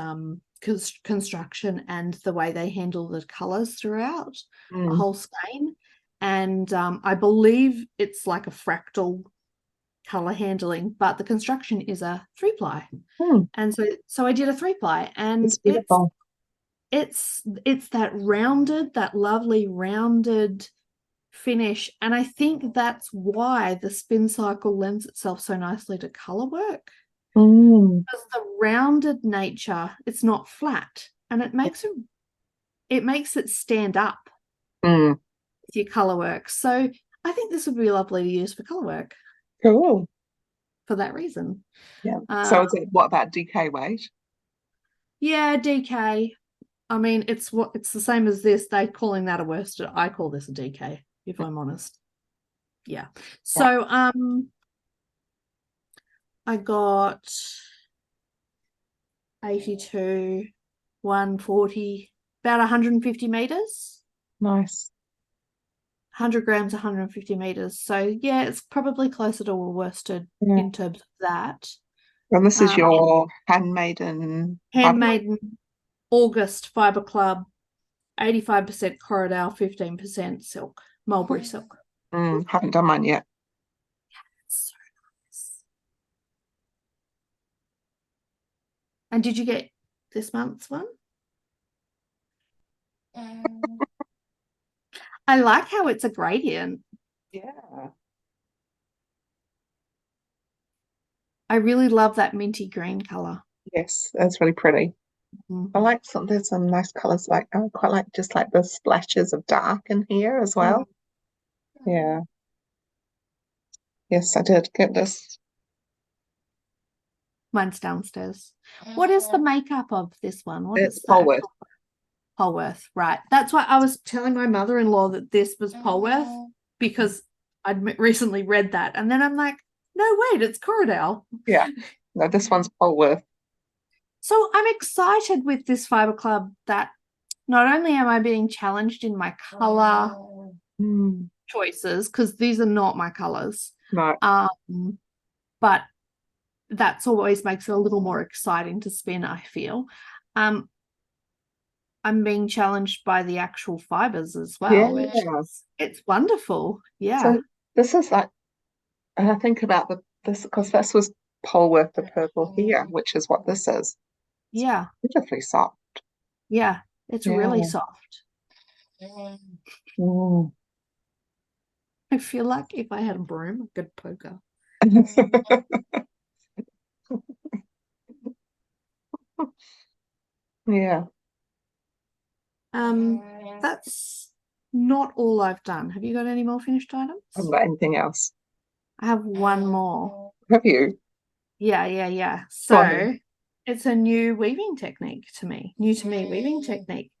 construction and the way they handle the colors throughout a Mm. whole skein. And I believe it's like a fractal color handling, but the construction is a 3-ply. Mm. And so I did a 3-ply, and It's beautiful. it's that lovely rounded finish. And I think that's why the spin cycle lends itself so nicely to color work, Mm. because the rounded nature, it's not flat, and it makes it stand up Mm. with your color work. So I think this would be lovely to use for color work Cool. for that reason. Yeah. So what about DK weight? Yeah, DK. I mean, it's the same as this. They calling that a worsted. I call this a DK, if I'm honest. Yeah. Yeah. So I got 82, 140, about 150 meters. Nice. 100 grams, 150 meters. So yeah, it's probably closer to a worsted Yeah. in terms of that. And this is your Handmade August Fiber Club, 85% Corridale, 15% silk, mulberry silk. Haven't done mine yet. It's so nice. And did you get this month's one? I like how it's a gradient. Yeah. I really love that minty green color. Yes, that's really pretty. I like there's some nice colours, like I quite like just like the splashes of dark in here as well. Yeah. Yes, I did get this. Mine's downstairs. What is the makeup of this one? What It's is the Polworth. actual Polworth? Right. That's why I was telling my mother-in-law that this was Polworth because I'd recently read that. And then I'm like, no, wait, it's Corridale. Yeah. No, this one's Polworth. So I'm excited with this fiber club that not only am I being challenged in my color choices, because these are not my colors, No. but that's always makes it a little more exciting to spin, I feel. I'm being challenged by the actual fibers as well. Yeah. It's wonderful. Yeah. So this is like, and I think about this because this was Polworth the purple here, which is what this is. Yeah. Beautifully soft. Yeah. It's Yeah. really soft. Mm. I feel like if I had a broom, I could poke her. Yeah. That's not all I've done. Have you got any more finished items? I haven't got anything else. I have one more. Have you? Yeah. Go on then. So it's a new weaving technique to me. New to me weaving technique.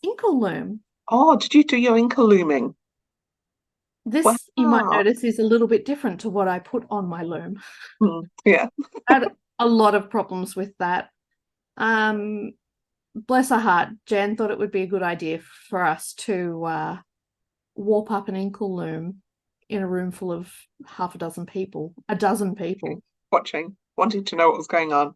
Inkle loom. Oh, did you do your inkle looming? This, you might Wow. notice, is a little bit different to what I put on my loom. Yeah. I had a lot of problems with that. Bless her heart, Jan thought it would be a good idea for us to warp up an inkle loom in a room full of half a dozen people, a dozen people. Watching, wanting to know what was going on.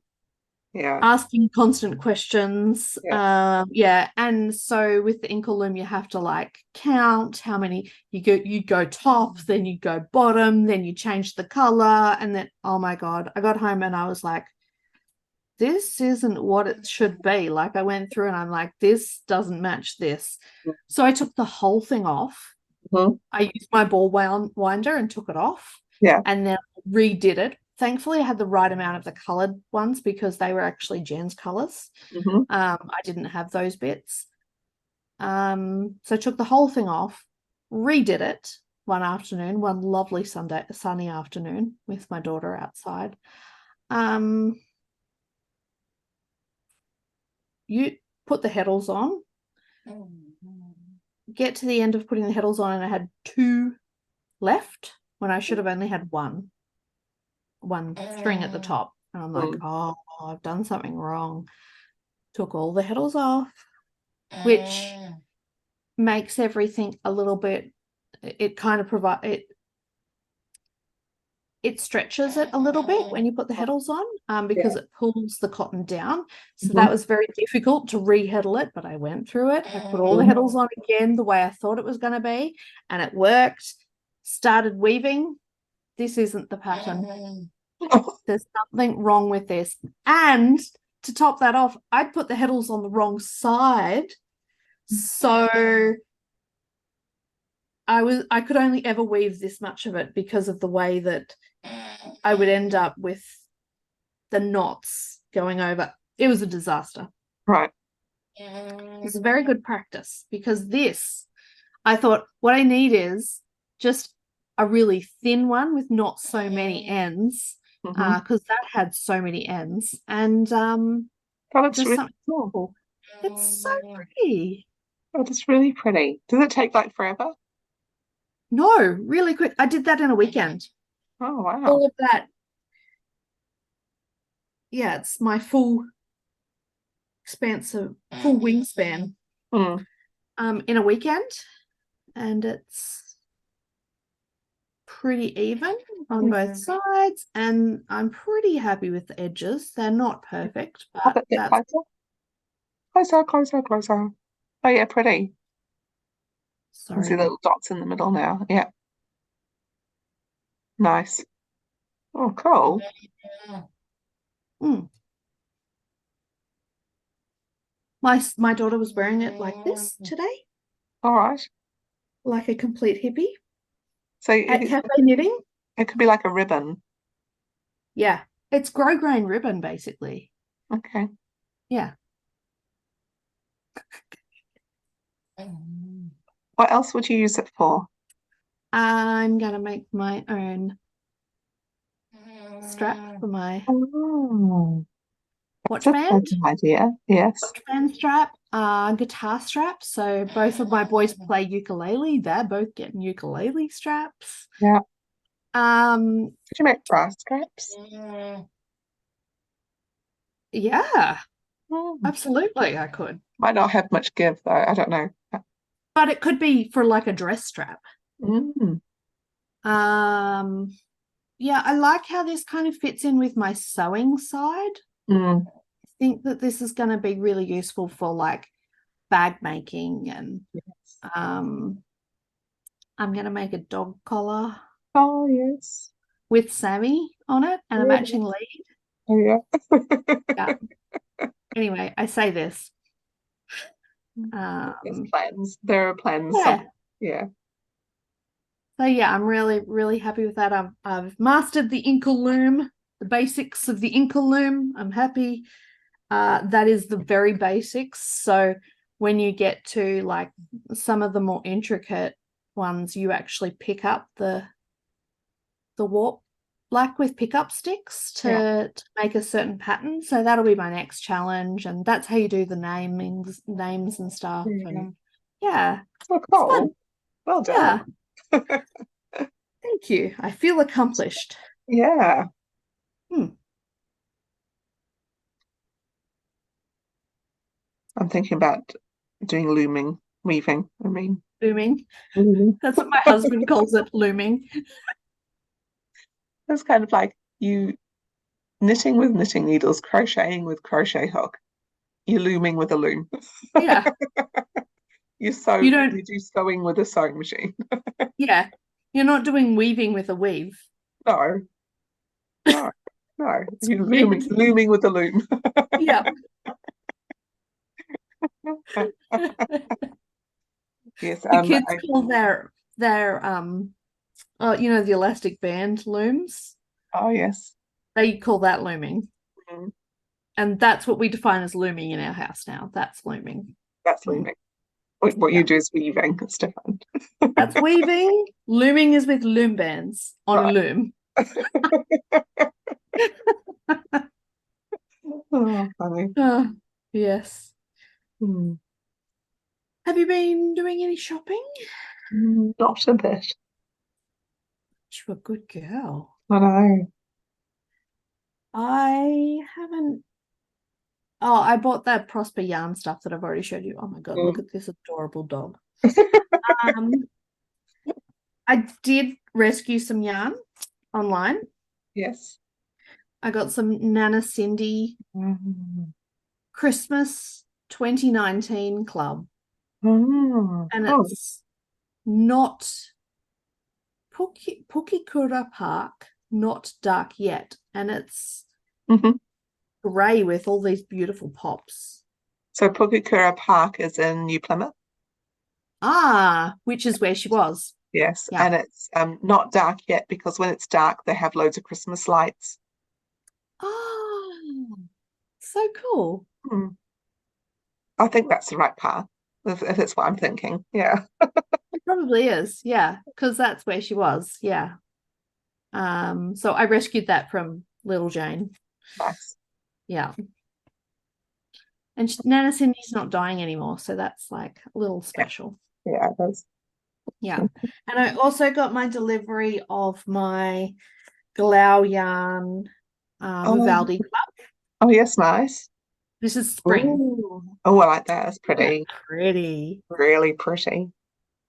Yeah. Asking constant questions. Yeah. Yeah. And so with the inkle loom, you have to like count how many you go top, then you go bottom, then you change the color. And then, oh my God, I got home and I was like, this isn't what it should be. Like I went through and I'm like, this doesn't match this. So I took the whole thing off. Mm-hmm. I used my ball winder and took it off. Yeah. And then redid it. Thankfully, I had the right amount of the colored ones because they were actually Jen's colors. Mm-hmm. I didn't have those bits. So I took the whole thing off, redid it one afternoon, one lovely sunny afternoon with my daughter outside. You put the heddles on, get to the end of putting the heddles on, and I had 2 left when I should have only had one string at the top. And I'm like, oh, I've done something wrong. Took all the heddles off, which makes everything a little bit, it kind of it stretches it a little bit when you put the heddles on because it pulls the cotton down. So that was very difficult to re-heddle it, but I went through it. I put all the heddles on again the way I thought it was going to be, and it worked. Started weaving. This isn't the pattern. There's something wrong with this. And to top that off, I'd put the heddles on the wrong side. So I could only ever weave this much of it because of the way that I would end up with the knots going over. It was a disaster. Right. It was a very good practice because this, I thought, what I need is just a really thin one with not so many ends because that had so many ends. And that looks just really something cool. It's so pretty. Oh, that's really pretty. Does it take like forever? No, really quick. I did that in a weekend. Oh, wow. All of that. Yeah, it's my full expansive, full wingspan in a weekend. And it's pretty even on both sides. And I'm pretty happy with the edges. They're not perfect, but that's... Closer. Oh, yeah, pretty. Sorry. You can see little dots in the middle now. Yeah. Nice. Oh, cool. My daughter was wearing it like this today. All right. Like a complete hippie. So at cafe knitting. It could be like a ribbon. Yeah. It's grosgrain ribbon, basically. Okay. Yeah. What else would you use it for? I'm gonna make my own strap for my Oh, watch that's a band. clever idea. Yes. Watch band strap, guitar strap. So both of my boys play ukulele. They're both getting ukulele straps. Yeah. Um, Could you make bra straps? yeah, Mm. absolutely, I could. Might not have much give though. I don't know. But it could be for like a dress strap. Mm. Um, yeah, I like how this kind of fits in with my sewing side. Mm. I think that this is going to be really useful for like bag making and Yes. I'm going to make a dog collar Oh, yes. with Sammy on it and a Yeah. matching lead. Oh, yeah. Yeah. Anyway, I say this. There's plans. There are plans. Yeah. Yeah. So yeah, I'm really, really happy with that. I've mastered the inkle loom, the basics of the inkle loom. I'm happy. That is the very basics. So when you get to like some of the more intricate ones, you actually pick up the warp black with pickup sticks Yeah. to make a certain pattern. So that'll be my next challenge, and that's how you do the names and stuff. Yeah. And yeah, Oh, it's fun. cool. Well Yeah, done. thank you. I feel accomplished. Yeah. Hmm. I'm thinking about doing looming, weaving, I mean. Looming. Looming. That's what my husband calls it, looming. It's kind of like you knitting with knitting needles, crocheting with crochet hook. You're looming with a loom. Yeah. You sew, You don't, you do sewing with a sewing machine. yeah. You're not doing weaving with a weave. No, no, no. It's You're weird. looming with a loom. Yeah. Yes, The kids call their the elastic band looms. oh yes. They call that looming. Mm, And that's what we define as looming in our house now. That's looming. that's Mm. looming. What you Yeah. do is weaving. It's different. That's weaving. Looming is with loom bands on a Right. loom. Oh, funny. Oh, yes. Mm, Have you been doing any shopping? not a bit. You're a good girl. I know. I haven't. Oh, I bought that Prosper yarn stuff that I've already showed you. Oh my God, look Mm. at this adorable dog. Um, I did rescue some yarn online. Yes. I got some Nana Cindy Mm. Christmas 2019 club, and Oh. it's not Pukikura Park, not dark yet, and it's Hmm. grey with all these beautiful pops. So Pukekura Park is in New Plymouth. Which is where she was. Yes, Yeah. and it's not dark yet because when it's dark, they have loads of Christmas lights. Oh, so cool. Hmm. I think that's the right path, if it's what I'm thinking. Yeah, It probably is, yeah, because that's where she was. Yeah. So I rescued that from little Jane. nice. Yeah. And Nana Cindy's not dying anymore, so that's like a little Yeah, special. yeah, it is. Yeah. And I also got my delivery of my Glau yarn Oh, Vivaldi cup. oh yes, nice. This is spring. Ooh. Oh, I like that. It's Isn't it pretty, pretty? really pretty.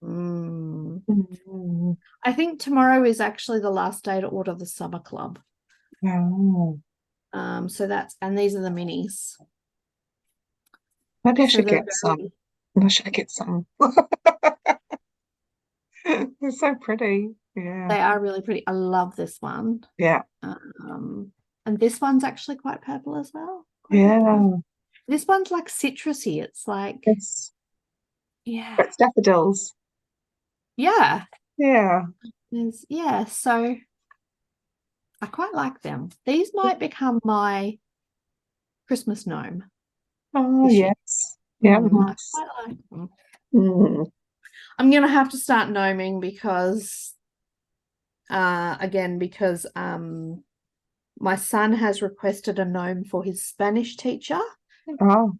Mm. Mm. I think tomorrow is actually the last day to order the summer club. Oh. So that's, and these are the minis. Maybe I So should they're get some. very, I should get some. They're so pretty. Yeah, they are really pretty. I love this one. yeah, And this one's actually quite purple as well. Quite a bit purple. yeah. This one's like citrusy. It's like, It's yeah. it's daffodils. Yeah. Yeah. Yeah. So I quite like them. These might become my Christmas gnome Oh, this year. yes. Yeah, I nice. quite like them. Mm. I'm gonna have to start gnoming because because my son has requested a gnome for his Spanish teacher Oh,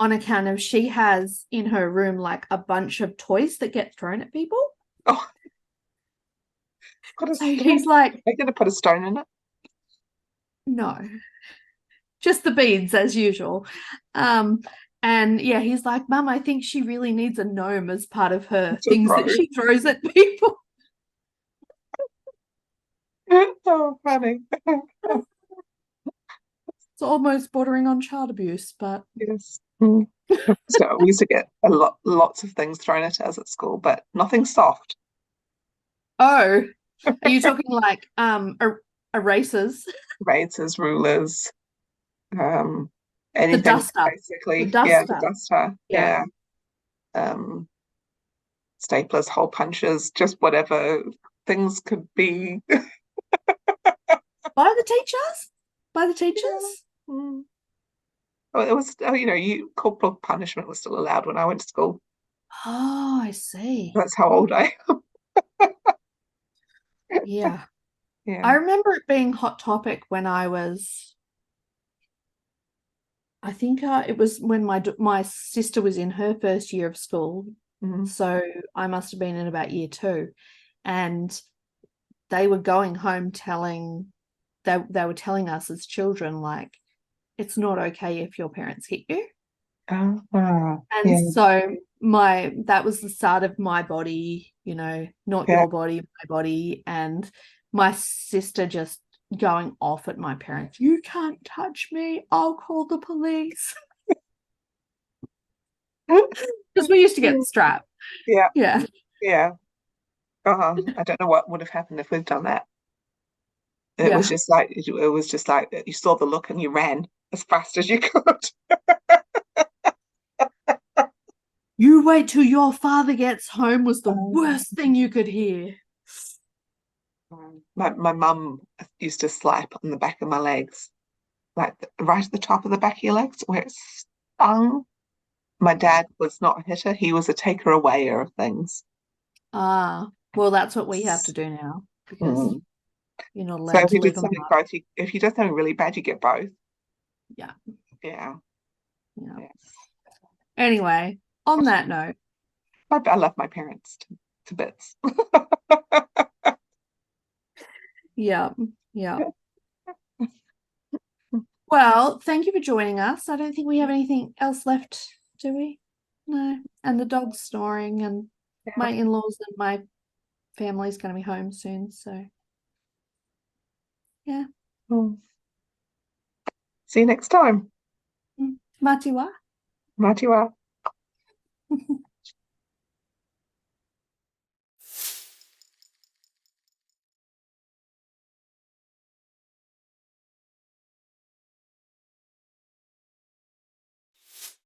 on account of she has in her room like a bunch of toys that get thrown at people. oh, got a So stone. he's like, Are you gonna put a stone in it? no, just the beads as usual. And yeah, he's like, Mum, I think she really needs a gnome as part of her To things throw. that she throws at people. Oh, funny. It's almost bordering on child abuse, but Yes. Mm. So we used to get lots of things thrown at us at school, but nothing soft. oh, are you talking like erasers? Razors, rulers, um, The anything duster. The basically. Yeah, the duster. duster. Yeah. Yeah. Um, staplers, hole punches, just whatever things could be. By the teachers? By the Yeah. teachers? Mm. Oh, it was, oh, corporal punishment was still allowed when I went to school. Oh, I see. That's how old I am. Yeah. I Yeah. remember it being hot topic when I think it was when my sister was in her first year of school. Mm. So I must have been in about year 2. And they were going home they were telling us as children, like, it's not okay if your parents hit you. And Yeah, so that was the start of my body, not yeah. your body, my body. And my sister just going off at my parents. You can't touch me. I'll call the police. Because we used to get strapped. Yeah, Yeah. yeah. I don't know what would have happened if we'd done that. Yeah. It was just like you saw the look and you ran as fast as you could. You wait till your father gets home was the Um, worst thing you could hear. my mum used to slap on the back of my legs, like right at the top of the back of your legs where it stung. My dad was not a hitter; he was a taker awayer of things. Well, that's what we have to do now because Mm. you're not So allowed to live if you did something really bad, you get both. Yeah. Yeah, Yeah. yes. Anyway, on that note, I love my parents to bits. yeah. Yeah. Well, thank you for joining us. I don't think we have anything else left, do we? No. And the dog's snoring, and my Yeah. in-laws and my family's going to be home soon. So, yeah. Mm. See you next time. Matiwa. Matiwa.